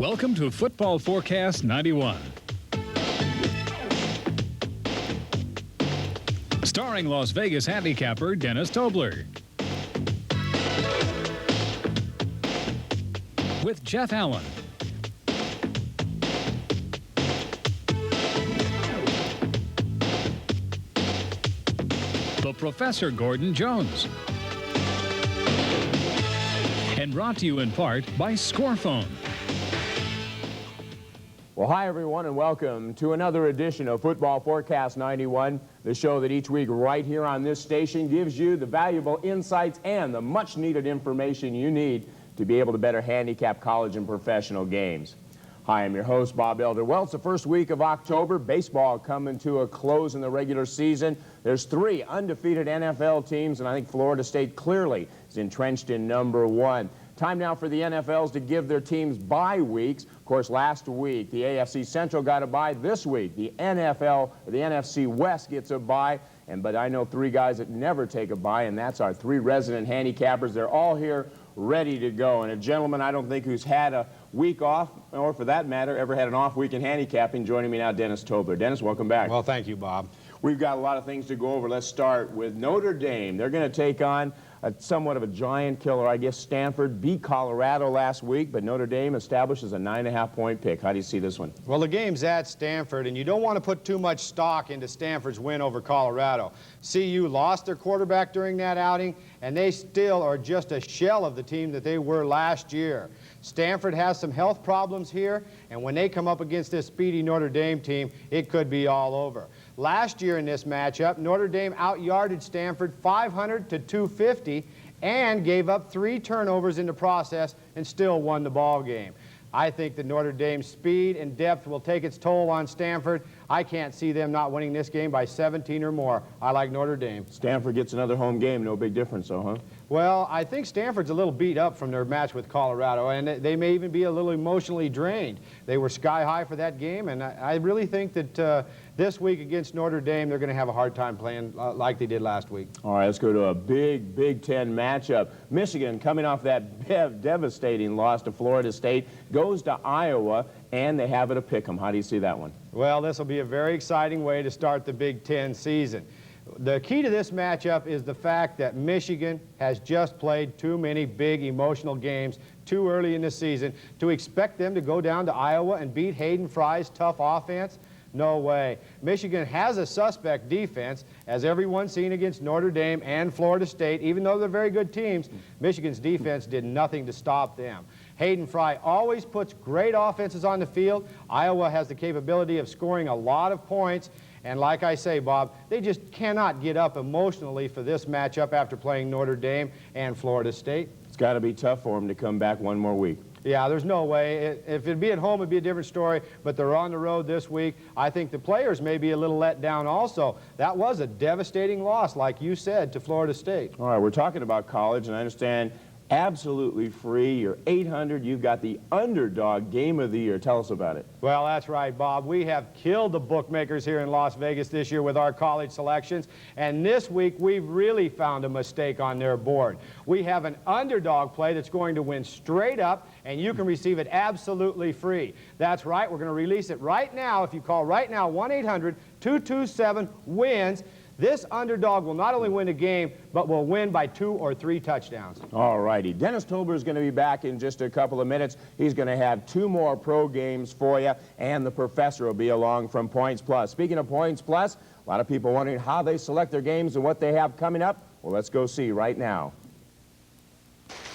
Welcome to Football Forecast 91. Starring Las Vegas handicapper Dennis Tobler. With Jeff Allen. The Professor Gordon Jones. And brought to you in part by Scorephone. Well, hi, everyone, and welcome to another edition of Football Forecast 91, the show that each week right here on this station gives you the valuable insights and the much-needed information you need to be able to better handicap college and professional games. Hi, I'm your host, Bob Elder. Well, it's the first week of October. Baseball coming to a close in the regular season. There's 3 undefeated NFL teams, and I think Florida State clearly is entrenched in number 1. Time now for the NFLs to give their teams bye weeks. Of course, last week, the AFC Central got a bye. This week, the NFC West gets a bye. But I know 3 guys that never take a bye, and that's our 3 resident handicappers. They're all here ready to go. And a gentleman I don't think who's had a week off, or for that matter, ever had an off week in handicapping, joining me now, Dennis Tobler. Dennis, welcome back. Well, thank you, Bob. We've got a lot of things to go over. Let's start with Notre Dame. They're going to take on somewhat of a giant killer, I guess. Stanford beat Colorado last week, but Notre Dame establishes a 9.5-point pick. How do you see this one? Well, the game's at Stanford, and you don't want to put too much stock into Stanford's win over Colorado. CU lost their quarterback during that outing, and they still are just a shell of the team that they were last year. Stanford has some health problems here, and when they come up against this speedy Notre Dame team, it could be all over. Last year in this matchup, Notre Dame out-yarded Stanford 500 to 250 and gave up 3 turnovers in the process and still won the ball game. I think that Notre Dame's speed and depth will take its toll on Stanford. I can't see them not winning this game by 17 or more. I like Notre Dame. Stanford gets another home game. No big difference, though, huh? Well, I think Stanford's a little beat up from their match with Colorado, and they may even be a little emotionally drained. They were sky high for that game, and I really think that this week against Notre Dame, they're going to have a hard time playing like they did last week. All right, let's go to a big Big Ten matchup. Michigan, coming off that devastating loss to Florida State, goes to Iowa, and they have it a pick 'em. How do you see that one? Well, this will be a very exciting way to start the Big Ten season. The key to this matchup is the fact that Michigan has just played too many big emotional games too early in the season to expect them to go down to Iowa and beat Hayden Fry's tough offense. No way. Michigan has a suspect defense, as everyone's seen against Notre Dame and Florida State. Even though they're very good teams, Michigan's defense did nothing to stop them. Hayden Fry always puts great offenses on the field. Iowa has the capability of scoring a lot of points. And like I say, Bob, they just cannot get up emotionally for this matchup after playing Notre Dame and Florida State. It's got to be tough for them to come back one more week. Yeah, there's no way. If it'd be at home, it'd be a different story, but they're on the road this week. I think the players may be a little let down also. That was a devastating loss, like you said, to Florida State. All right, we're talking about college, and I understand absolutely free. You're 800. You've got the underdog game of the year. Tell us about it. Well, that's right, Bob. We have killed the bookmakers here in Las Vegas this year with our college selections. And this week, we've really found a mistake on their board. We have an underdog play that's going to win straight up, and you can receive it absolutely free. That's right. We're going to release it right now. If you call right now, 1-800-227-WINS. This underdog will not only win the game, but will win by 2 or 3 touchdowns. All righty. Dennis Tobler is going to be back in just a couple of minutes. He's going to have 2 more pro games for you, and the professor will be along from Points Plus. Speaking of Points Plus, a lot of people wondering how they select their games and what they have coming up. Well, let's go see right now.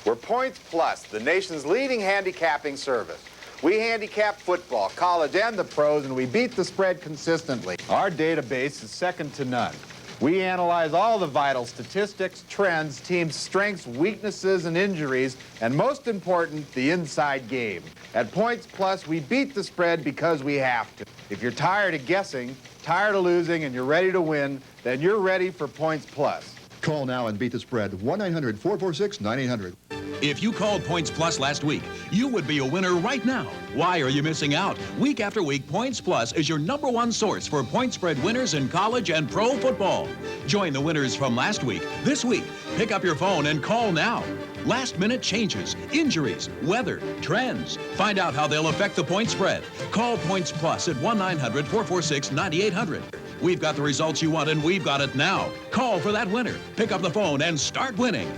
We're Points Plus, the nation's leading handicapping service. We handicap football, college, and the pros, and we beat the spread consistently. Our database is second to none. We analyze all the vital statistics, trends, team strengths, weaknesses, and injuries, and most important, the inside game. At Points Plus, we beat the spread because we have to. If you're tired of guessing, tired of losing, and you're ready to win, then you're ready for Points Plus. Call now and beat the spread. 1-900-446-9800. If you called Points Plus last week, you would be a winner right now. Why are you missing out? Week after week, Points Plus is your #1 source for point spread winners in college and pro football. Join the winners from last week, this week. Pick up your phone and call now. Last-minute changes, injuries, weather, trends. Find out how they'll affect the point spread. Call Points Plus at 1-900-446-9800. We've got the results you want, and we've got it now. Call for that winner. Pick up the phone and start winning.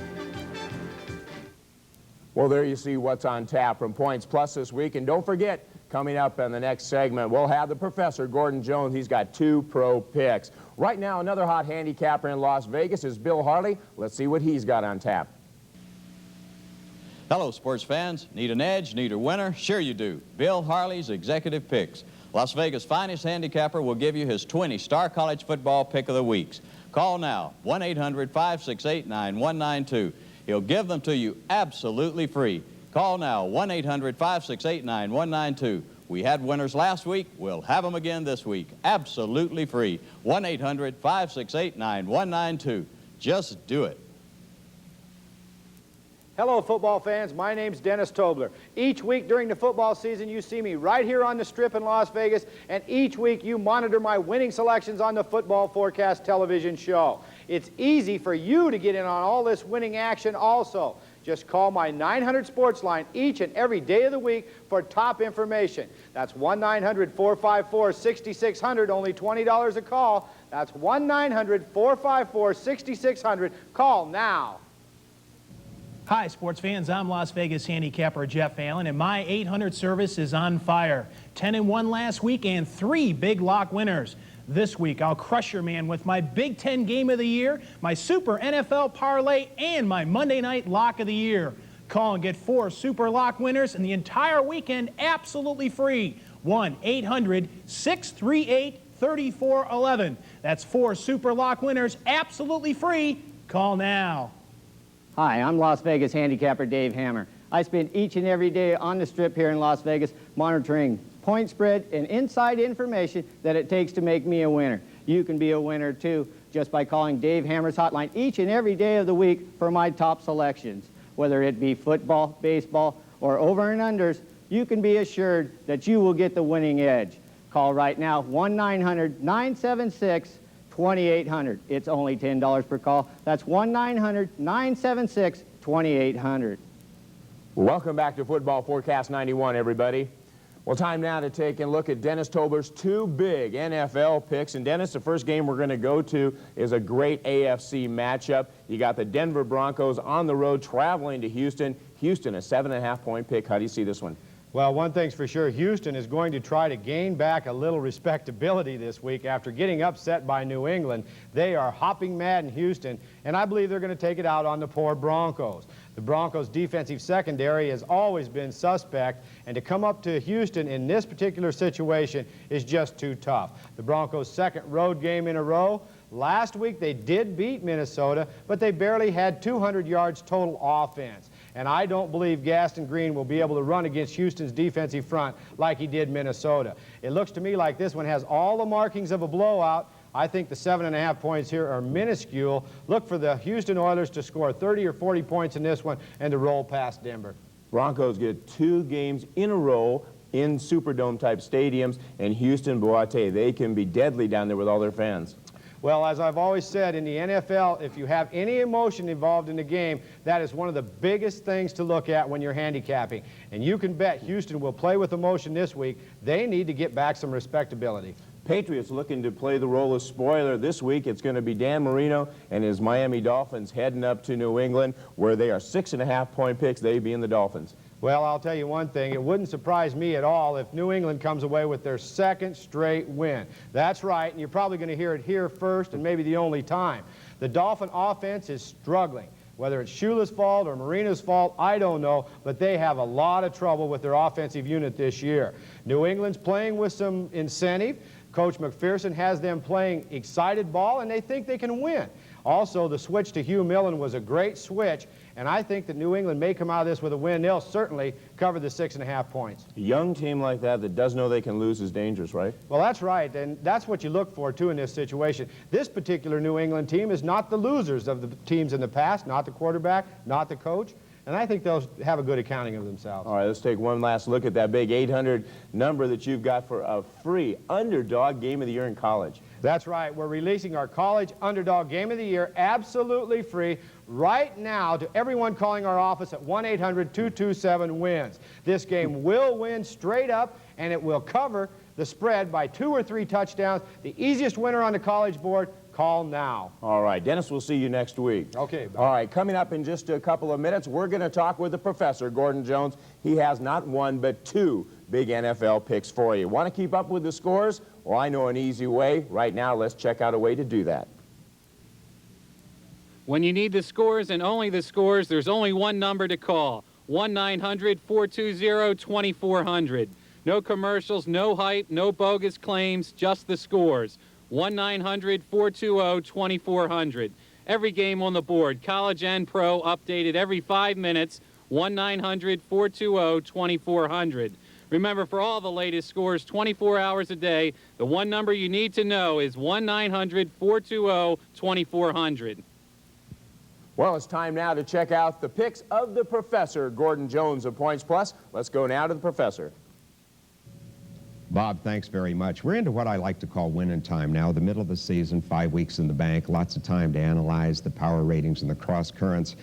Well, there you see what's on tap from Points Plus this week. And don't forget, coming up in the next segment, we'll have the professor, Gordon Jones. He's got 2 pro picks. Right now, another hot handicapper in Las Vegas is Bill Harley. Let's see what he's got on tap. Hello, sports fans. Need an edge? Need a winner? Sure you do. Bill Harley's Executive Picks. Las Vegas' finest handicapper will give you his 20 Star College Football Pick of the Weeks. Call now, 1-800-568-9192. He'll give them to you absolutely free. Call now, 1-800-568-9192. We had winners last week. We'll have them again this week. Absolutely free. 1-800-568-9192. Just do it. Hello, football fans. My name's Dennis Tobler. Each week during the football season, you see me right here on the Strip in Las Vegas, and each week you monitor my winning selections on the Football Forecast television show. It's easy for you to get in on all this winning action also. Just call my 900 sports line each and every day of the week for top information. That's 1-900-454-6600, only $20 a call. That's 1-900-454-6600. Call now. Hi, sports fans. I'm Las Vegas handicapper Jeff Allen, and my 800 service is on fire. 10-1 last week and 3 big lock winners. This week, I'll crush your man with my Big Ten Game of the Year, my Super NFL Parlay, and my Monday Night Lock of the Year. Call and get 4 Super Lock winners and the entire weekend absolutely free. 1-800-638-3411. That's 4 Super Lock winners absolutely free. Call now. Hi, I'm Las Vegas handicapper Dave Hammer. I spend each and every day on the Strip here in Las Vegas monitoring point spread and inside information that it takes to make me a winner. You can be a winner too just by calling Dave Hammer's hotline each and every day of the week for my top selections. Whether it be football, baseball, or over and unders, you can be assured that you will get the winning edge. Call right now, 1-900-976-2800. It's only $10 per call. That's 1-900-976-2800. Welcome back to Football Forecast 91, everybody. Well, time now to take a look at Dennis Tobler's 2 big NFL picks. And Dennis, the first game we're going to go to is a great AFC matchup. You got the Denver Broncos on the road traveling to Houston. Houston, a 7.5-point pick. How do you see this one? Well, one thing's for sure, Houston is going to try to gain back a little respectability this week after getting upset by New England. They are hopping mad in Houston, and I believe they're going to take it out on the poor Broncos. The Broncos' defensive secondary has always been suspect, and to come up to Houston in this particular situation is just too tough. The Broncos' second road game in a row. Last week they did beat Minnesota, but they barely had 200 yards total offense. And I don't believe Gaston Green will be able to run against Houston's defensive front like he did Minnesota. It looks to me like this one has all the markings of a blowout. I think the 7.5 points here are minuscule. Look for the Houston Oilers to score 30 or 40 points in this one and to roll past Denver. Broncos get 2 games in a row in Superdome-type stadiums, and Houston, Boate, they can be deadly down there with all their fans. Well, as I've always said, in the NFL, if you have any emotion involved in the game, that is one of the biggest things to look at when you're handicapping. And you can bet Houston will play with emotion this week. They need to get back some respectability. Patriots looking to play the role of spoiler this week. It's going to be Dan Marino and his Miami Dolphins heading up to New England, where they are 6.5-point picks. They being the Dolphins. Well, I'll tell you one thing. It wouldn't surprise me at all if New England comes away with their 2nd straight win. That's right, and you're probably going to hear it here first and maybe the only time. The Dolphin offense is struggling. Whether it's Shula's fault or Marino's fault, I don't know, but they have a lot of trouble with their offensive unit this year. New England's playing with some incentive. Coach McPherson has them playing excited ball, and they think they can win. Also, the switch to Hugh Millen was a great switch, and I think that New England may come out of this with a win. They'll certainly cover the 6.5 points. A young team like that does know they can lose is dangerous, right? Well, that's right, and that's what you look for, too, in this situation. This particular New England team is not the losers of the teams in the past, not the quarterback, not the coach. and I think they'll have a good accounting of themselves. All right, let's take one last look at that big 800 number that you've got for a free underdog game of the year in college. That's right. We're releasing our college underdog game of the year absolutely free right now to everyone calling our office at 1-800-227-WINS. This game will win straight up, and it will cover the spread by 2 or 3 touchdowns. The easiest winner on the college board, call now. All right, Dennis, we'll see you next week. Okay. Bye. All right, coming up in just a couple of minutes, we're going to talk with the professor, Gordon Jones. He has not 1, but 2 big NFL picks for you. Want to keep up with the scores? Well, I know an easy way. Right now, let's check out a way to do that. When you need the scores and only the scores, there's only one number to call, 1-900-420-2400. No commercials, no hype, no bogus claims, just the scores. 1-900-420-2400. Every game on the board, college and pro, updated every 5 minutes. 1-900-420-2400. Remember, for all the latest scores 24 hours a day, the one number you need to know is 1-900-420-2400. Well, it's time now to check out the picks of the professor, Gordon Jones of Points Plus. Let's go now to the professor. Bob, thanks very much. We're into what I like to call winning time now, the middle of the season, 5 weeks in the bank, lots of time to analyze the power ratings and the cross currents.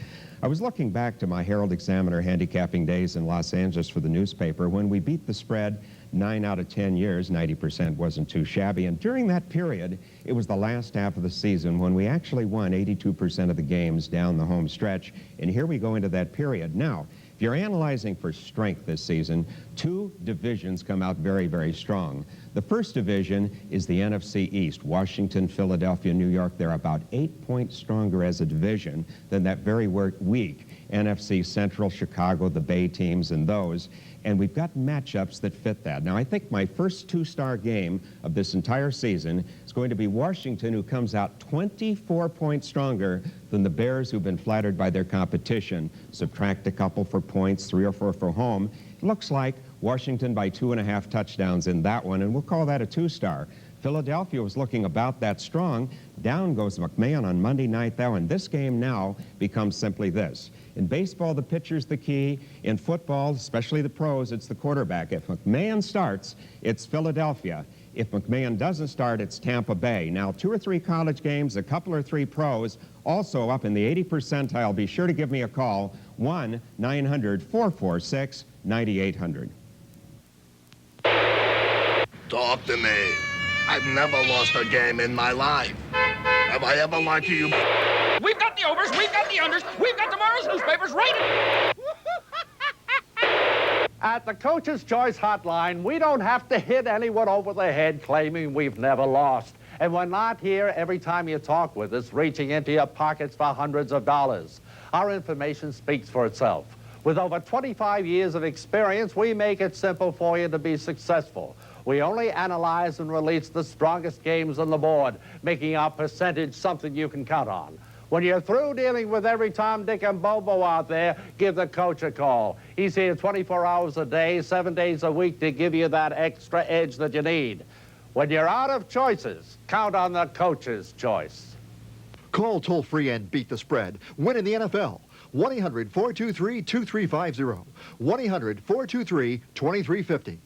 I was looking back to my Herald Examiner handicapping days in Los Angeles for the newspaper when we beat the spread 9 out of 10 years, 90% wasn't too shabby. And during that period, it was the last half of the season when we actually won 82% of the games down the home stretch. And here we go into that period. Now, if you're analyzing for strength this season, 2 divisions come out very, very strong. The first division is the NFC East. Washington, Philadelphia, New York, they're about 8 points stronger as a division than that very weak NFC Central, Chicago, the Bay teams, and those. And we've got matchups that fit that. Now, I think my first 2-star game of this entire season is going to be Washington, who comes out 24 points stronger than the Bears, who've been flattered by their competition. Subtract a couple for points, 3 or 4 for home. It looks like Washington by 2.5 touchdowns in that one, and we'll call that a 2-star. Philadelphia was looking about that strong. Down goes McMahon on Monday night, though, and this game now becomes simply this. In baseball, the pitcher's the key. In football, especially the pros, it's the quarterback. If McMahon starts, it's Philadelphia. If McMahon doesn't start, it's Tampa Bay. Now, 2 or 3 college games, a couple or 3 pros, also up in the 80 percentile. Be sure to give me a call, 1-900-446-9800. Talk to me. I've never lost a game in my life. Have I ever lied to you? We've got the overs, we've got the unders, we've got tomorrow's newspapers rated. At the Coach's Choice Hotline, we don't have to hit anyone over the head claiming we've never lost. And we're not here every time you talk with us, reaching into your pockets for hundreds of dollars. Our information speaks for itself. With over 25 years of experience, we make it simple for you to be successful. We only analyze and release the strongest games on the board, making our percentage something you can count on. When you're through dealing with every Tom, Dick, and Bobo out there, give the coach a call. He's here 24 hours a day, 7 days a week to give you that extra edge that you need. When you're out of choices, count on the Coach's Choice. Call toll-free and beat the spread. Win in the NFL. 1-800-423-2350. 1-800-423-2350.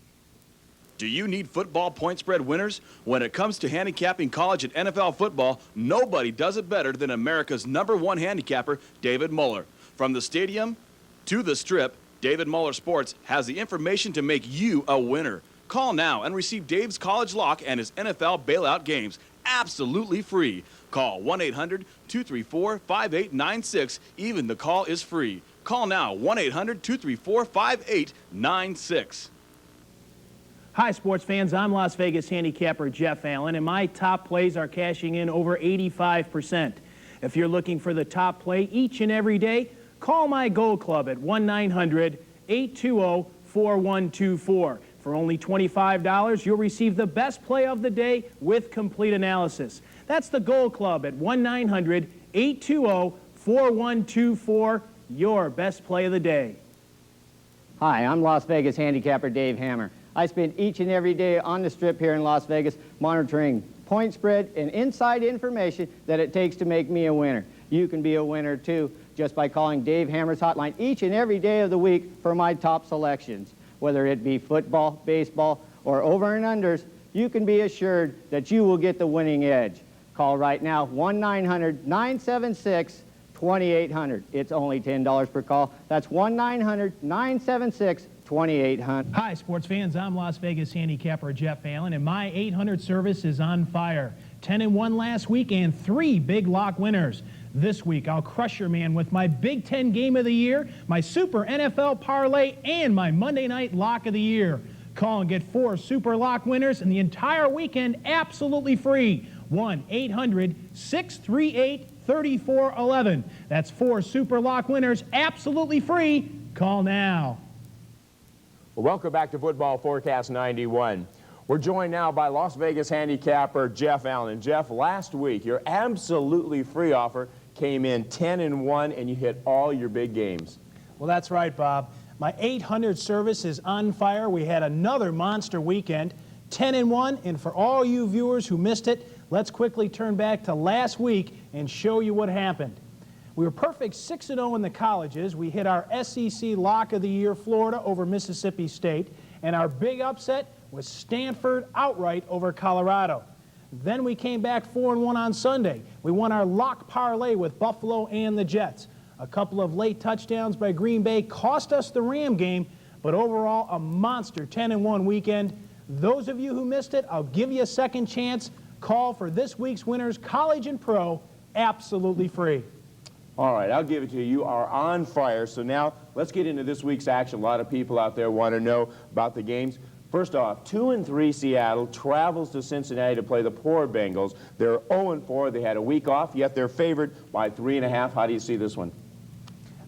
Do you need football point spread winners? When it comes to handicapping college and NFL football, nobody does it better than America's #1 handicapper, David Muller. From the stadium to the strip, David Muller Sports has the information to make you a winner. Call now and receive Dave's college lock and his NFL bailout games absolutely free. Call 1-800-234-5896. Even the call is free. Call now, 1-800-234-5896. Hi, sports fans. I'm Las Vegas handicapper Jeff Allen, and my top plays are cashing in over 85%. If you're looking for the top play each and every day, call my Gold Club at 1-900-820-4124. For only $25, you'll receive the best play of the day with complete analysis. That's the Gold Club at 1-900-820-4124, your best play of the day. Hi, I'm Las Vegas handicapper Dave Hammer. I spend each and every day on the strip here in Las Vegas monitoring point spread and inside information that it takes to make me a winner. You can be a winner too just by calling Dave Hammer's hotline each and every day of the week for my top selections. Whether it be football, baseball, or over and unders, you can be assured that you will get the winning edge. Call right now, 1-900-976-2800. It's only $10 per call. That's 1-900-976-2800. Hi, sports fans. I'm Las Vegas handicapper Jeff Allen, and my 800 service is on fire. 10-1 last week and 3 big lock winners. This week, I'll crush your man with my Big Ten Game of the Year, my Super NFL Parlay, and my Monday Night Lock of the Year. Call and get 4 Super Lock winners and the entire weekend absolutely free. 1-800-638-3411. That's 4 Super Lock winners absolutely free. Call now. Well, welcome back to Football Forecast 91. We're joined now by Las Vegas handicapper Jeff Allen. Jeff, last week, your absolutely free offer came in 10-1, and you hit all your big games. Well, that's right, Bob. My 800 service is on fire. We had another monster weekend, 10-1, and for all you viewers who missed it, let's quickly turn back to last week and show you what happened. We were perfect 6-0 in the colleges. We hit our SEC Lock of the Year, Florida over Mississippi State, and our big upset was Stanford outright over Colorado. Then we came back 4-1 on Sunday. We won our lock parlay with Buffalo and the Jets. A couple of late touchdowns by Green Bay cost us the Ram game, but overall a monster 10-1 weekend. Those of you who missed it, I'll give you a second chance. Call for this week's winners, college and pro, absolutely free. All right, I'll give it to you. You are on fire. So now let's get into this week's action. A lot of people out there want to know about the games. First off, 2-3 Seattle travels to Cincinnati to play the poor Bengals. They're 0-4. They had a week off, yet they're favored by 3.5. How do you see this one?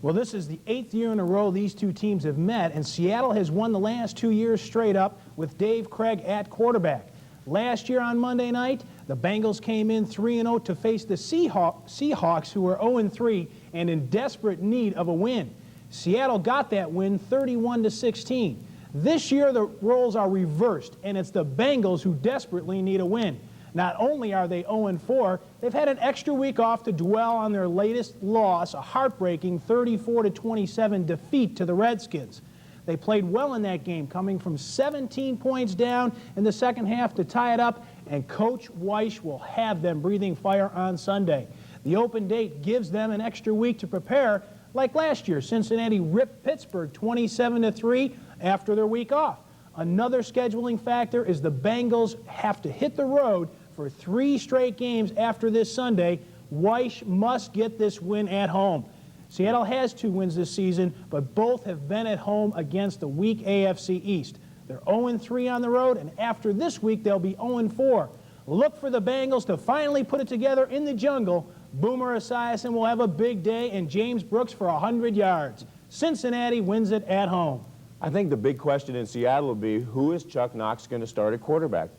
Well, this is the 8th year in a row these two teams have met, and Seattle has won the last 2 years straight up with Dave Craig at quarterback. Last year on Monday night, the Bengals came in 3-0 to face the Seahawks, who were 0-3 and in desperate need of a win. Seattle got that win 31-16. This year, the roles are reversed, and it's the Bengals who desperately need a win. Not only are they 0-4, they've had an extra week off to dwell on their latest loss, a heartbreaking 34-27 defeat to the Redskins. They played well in that game, coming from 17 points down in the second half to tie it up, and Coach Weiss will have them breathing fire on Sunday. The open date gives them an extra week to prepare. Like last year, Cincinnati ripped Pittsburgh 27-3 after their week off. Another scheduling factor is the Bengals have to hit the road for 3 straight games after this Sunday. Weiss must get this win at home. Seattle has 2 wins this season, but both have been at home against the weak AFC East. They're 0-3 on the road, and after this week, they'll be 0-4. Look for the Bengals to finally put it together in the jungle. Boomer Esiason will have a big day, and James Brooks for 100 yards. Cincinnati wins it at home. I think the big question in Seattle will be, who is Chuck Knox going to start at quarterback?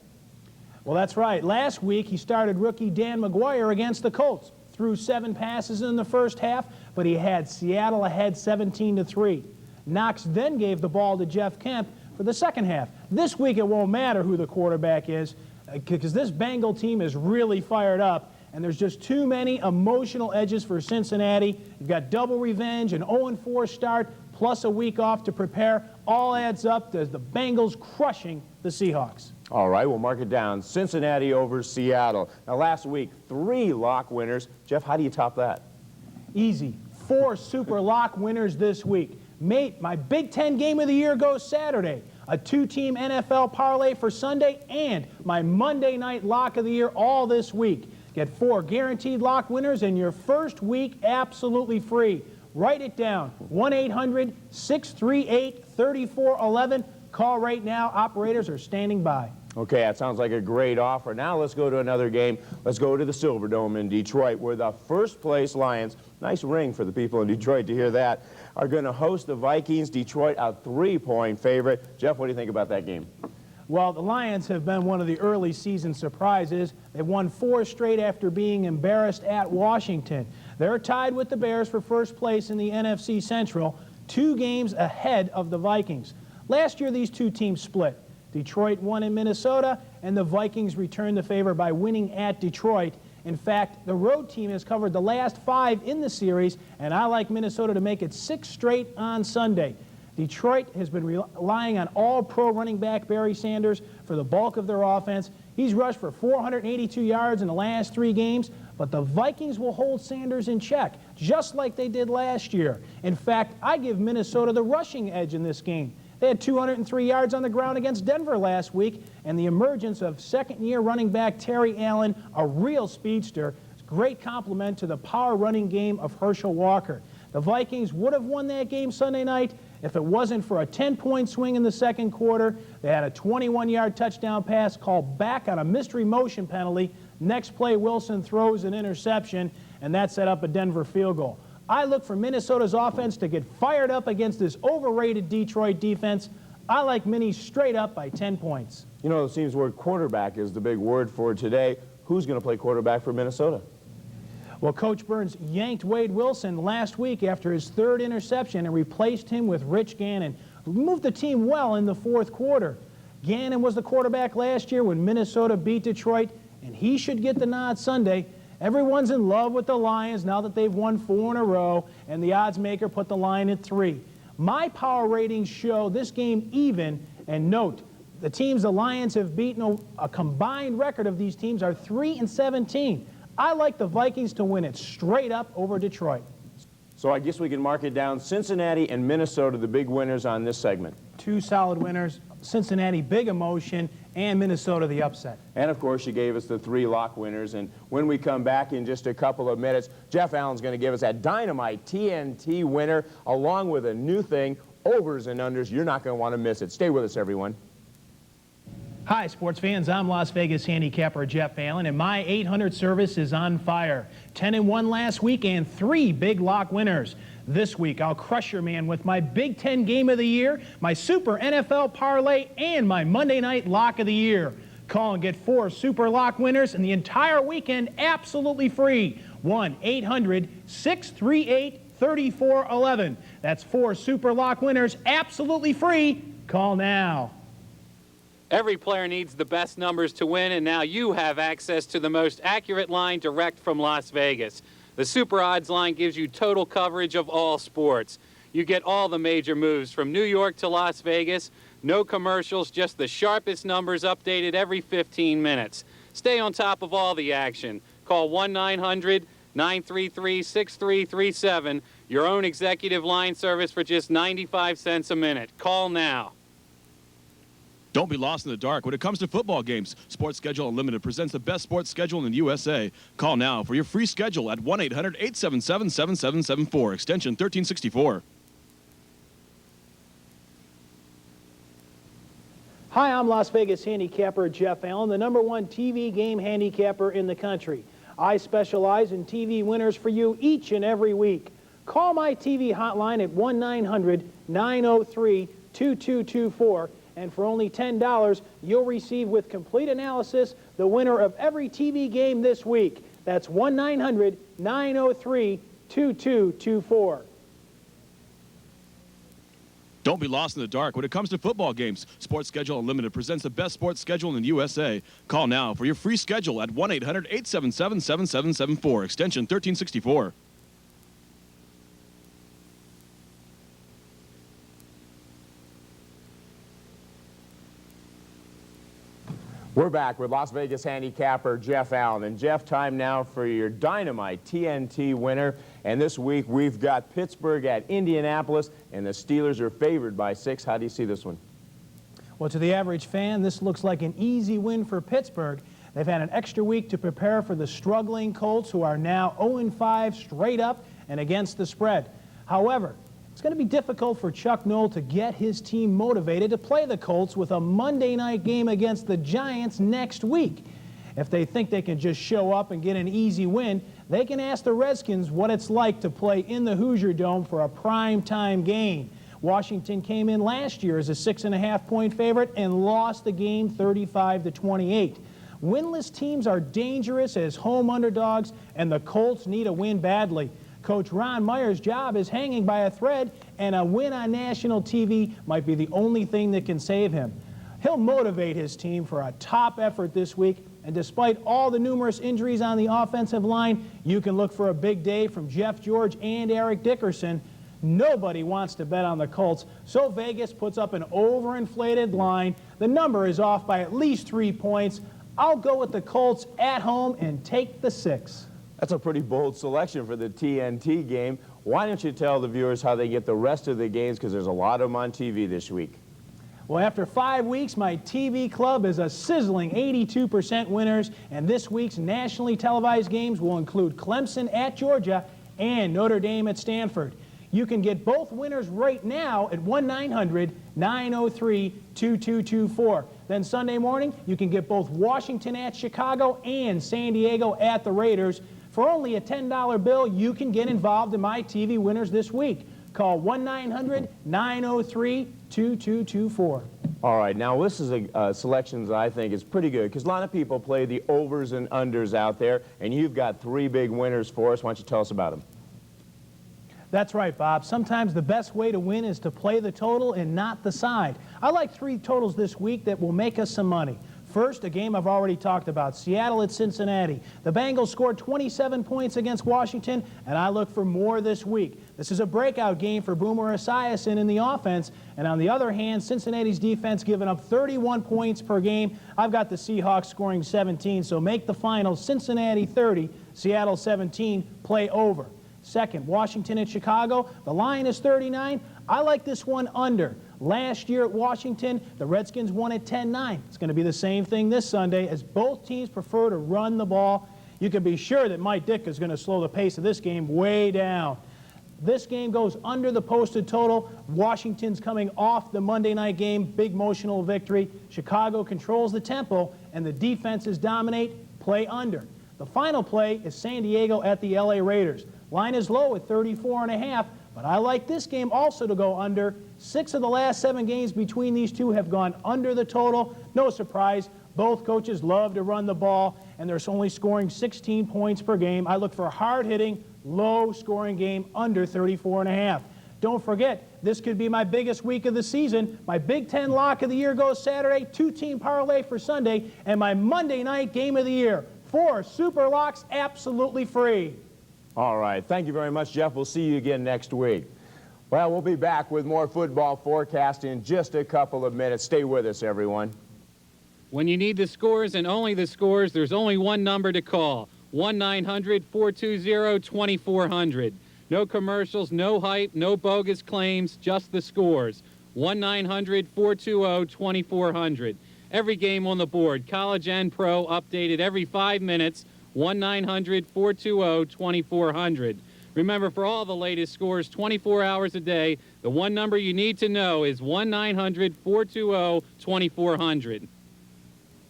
Well, that's right. Last week, he started rookie Dan McGuire against the Colts. Threw 7 passes in the first half, but he had Seattle ahead 17-3. Knox then gave the ball to Jeff Kemp for the second half. This week, it won't matter who the quarterback is, because this Bengal team is really fired up, and there's just too many emotional edges for Cincinnati. You've got double revenge, an 0-4 start, plus a week off to prepare. All adds up to the Bengals crushing the Seahawks. All right, we'll mark it down. Cincinnati over Seattle. Now, last week, 3 lock winners. Jeff, how do you top that? Easy. 4 super lock winners this week. Mate, my Big Ten Game of the Year goes Saturday. A 2-team NFL parlay for Sunday, and my Monday Night Lock of the Year all this week. Get 4 guaranteed lock winners in your first week absolutely free. Write it down, 1-800-638-3411. Call right now. Operators are standing by. Okay, that sounds like a great offer. Now let's go to another game. Let's go to the Silverdome in Detroit, where the first-place Lions, nice ring for the people in Detroit to hear that, are going to host the Vikings. Detroit, a 3-point favorite. Jeff, what do you think about that game? Well, the Lions have been one of the early season surprises. They've won 4 straight after being embarrassed at Washington. They're tied with the Bears for first place in the NFC Central, 2 games ahead of the Vikings. Last year, these 2 teams split. Detroit won in Minnesota, and the Vikings returned the favor by winning at Detroit. In fact, the road team has covered the last 5 in the series, and I like Minnesota to make it 6 straight on Sunday. Detroit has been relying on all-pro running back Barry Sanders for the bulk of their offense. He's rushed for 482 yards in the last 3 games, but the Vikings will hold Sanders in check, just like they did last year. In fact, I give Minnesota the rushing edge in this game. They had 203 yards on the ground against Denver last week, and the emergence of second-year running back Terry Allen, a real speedster, is a great compliment to the power running game of Herschel Walker. The Vikings would have won that game Sunday night if it wasn't for a 10-point swing in the second quarter. They had a 21-yard touchdown pass called back on a mystery motion penalty. Next play, Wilson throws an interception, and that set up a Denver field goal. I look for Minnesota's offense to get fired up against this overrated Detroit defense. I like Minnie straight up by 10 points. You know, it seems the word quarterback is the big word for today. Who's going to play quarterback for Minnesota? Well, Coach Burns yanked Wade Wilson last week after his 3rd interception and replaced him with Rich Gannon, who moved the team well in the 4th quarter. Gannon was the quarterback last year when Minnesota beat Detroit, and he should get the nod Sunday. Everyone's in love with the Lions now that they've won 4 in a row, and the odds maker put the line at 3. My power ratings show this game even, and note, the teams the Lions have beaten, a combined record of these teams are 3-17. I like the Vikings to win it straight up over Detroit. So I guess we can mark it down. Cincinnati and Minnesota, the big winners on this segment. 2 solid winners. Cincinnati, big emotion, and Minnesota, the upset. And, of course, you gave us the 3 lock winners. And when we come back in just a couple of minutes, Jeff Allen's going to give us that dynamite TNT winner, along with a new thing, overs and unders. You're not going to want to miss it. Stay with us, everyone. Hi, sports fans. I'm Las Vegas handicapper Jeff Allen, and my 800 service is on fire. 10-1 last week and 3 big lock winners. This week, I'll crush your man with my Big Ten game of the year, my Super NFL parlay, and my Monday night lock of the year. Call and get 4 Super Lock winners and the entire weekend absolutely free. 1-800-638-3411. That's 4 Super Lock winners absolutely free. Call now. Every player needs the best numbers to win, and now you have access to the most accurate line direct from Las Vegas. The Super Odds line gives you total coverage of all sports. You get all the major moves from New York to Las Vegas. No commercials, just the sharpest numbers updated every 15 minutes. Stay on top of all the action. Call 1-900-933-6337. Your own executive line service for just 95 cents a minute. Call now. Don't be lost in the dark when it comes to football games. Sports Schedule Unlimited presents the best sports schedule in the USA. Call now for your free schedule at 1-800-877-7774, extension 1364. Hi, I'm Las Vegas handicapper Jeff Allen, the #1 TV game handicapper in the country. I specialize in TV winners for you each and every week. Call my TV hotline at 1-900-903-2224. And for only $10, you'll receive with complete analysis the winner of every TV game this week. That's 1-900-903-2224. Don't be lost in the dark when it comes to football games. Sports Schedule Unlimited presents the best sports schedule in the USA. Call now for your free schedule at 1-800-877-7774, extension 1364. We're back with Las Vegas handicapper Jeff Allen. And Jeff, time now for your dynamite TNT winner. And this week we've got Pittsburgh at Indianapolis, and the Steelers are favored by 6. How do you see this one? Well, to the average fan, this looks like an easy win for Pittsburgh. They've had an extra week to prepare for the struggling Colts, who are now 0-5 straight up and against the spread. However, it's going to be difficult for Chuck Noll to get his team motivated to play the Colts with a Monday night game against the Giants next week. If they think they can just show up and get an easy win, they can ask the Redskins what it's like to play in the Hoosier Dome for a prime-time game. Washington came in last year as a 6.5-point favorite and lost the game 35-28. Winless teams are dangerous as home underdogs, and the Colts need a win badly. Coach Ron Meyer's job is hanging by a thread, and a win on national TV might be the only thing that can save him. He'll motivate his team for a top effort this week, And despite all the numerous injuries on the offensive line, you can look for a big day from Jeff George and Eric Dickerson. Nobody wants to bet on the Colts, so Vegas puts up an overinflated line. The number is off by at least 3 points. I'll go with the Colts at home and take the 6. That's a pretty bold selection for the TNT game. Why don't you tell the viewers how they get the rest of the games, because there's a lot of them on TV this week. Well, after 5 weeks, my TV club is a sizzling 82% winners, and this week's nationally televised games will include Clemson at Georgia and Notre Dame at Stanford. You can get both winners right now at 1-900-903-2224. Then Sunday morning, you can get both Washington at Chicago and San Diego at the Raiders. For only a $10 bill, you can get involved in my TV winners this week. Call 1-900-903-2224. All right, now this is a selection that I think is pretty good, because a lot of people play the overs and unders out there, and you've got 3 big winners for us. Why don't you tell us about them? That's right, Bob. Sometimes the best way to win is to play the total and not the side. I like 3 totals this week that will make us some money. First, a game I've already talked about, Seattle at Cincinnati. The Bengals scored 27 points against Washington, and I look for more this week. This is a breakout game for Boomer Esiason in the offense, and on the other hand, Cincinnati's defense giving up 31 points per game. I've got the Seahawks scoring 17, so make the final Cincinnati 30, Seattle 17, play over. Second, Washington at Chicago. The line is 39. I like this one under. Last year at Washington, the Redskins won at 10-9. It's going to be the same thing this Sunday, as both teams prefer to run the ball. You can be sure that Mike Dick is going to slow the pace of this game way down. This game goes under the posted total. Washington's coming off the Monday night game, big emotional victory. Chicago controls the tempo, and the defenses dominate, play under. The final play is San Diego at the LA Raiders. Line is low at 34.5, but I like this game also to go under. 6 of the last 7 games between these two have gone under the total. No surprise, both coaches love to run the ball, and they're only scoring 16 points per game. I look for a hard-hitting, low-scoring game under 34.5. Don't forget, this could be my biggest week of the season. My Big Ten lock of the year goes Saturday, 2-team parlay for Sunday, and my Monday night game of the year. 4 super locks absolutely free. All right. Thank you very much, Jeff. We'll see you again next week. Well, we'll be back with more football forecast in just a couple of minutes. Stay with us, everyone. When you need the scores and only the scores, there's only one number to call, 1-900-420-2400. No commercials, no hype, no bogus claims, just the scores. 1-900-420-2400. Every game on the board, college and pro, updated every 5 minutes. 1-900-420-2400. Remember, for all the latest scores 24 hours a day, the one number you need to know is 1-900-420-2400.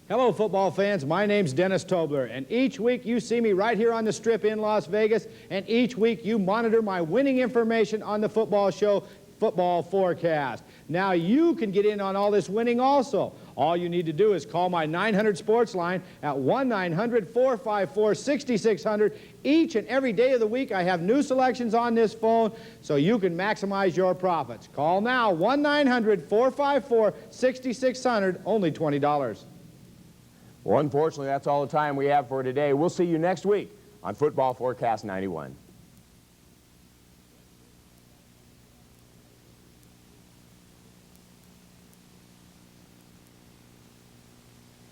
Hello, football fans. My name's Dennis Tobler, and each week you see me right here on the Strip in Las Vegas, and each week you monitor my winning information on the football show, Football Forecast. Now you can get in on all this winning also. All you need to do is call my 900 sports line at 1-900-454-6600. Each and every day of the week I have new selections on this phone so you can maximize your profits. Call now, 1-900-454-6600, only $20. Well, unfortunately, that's all the time we have for today. We'll see you next week on Football Forecast 91.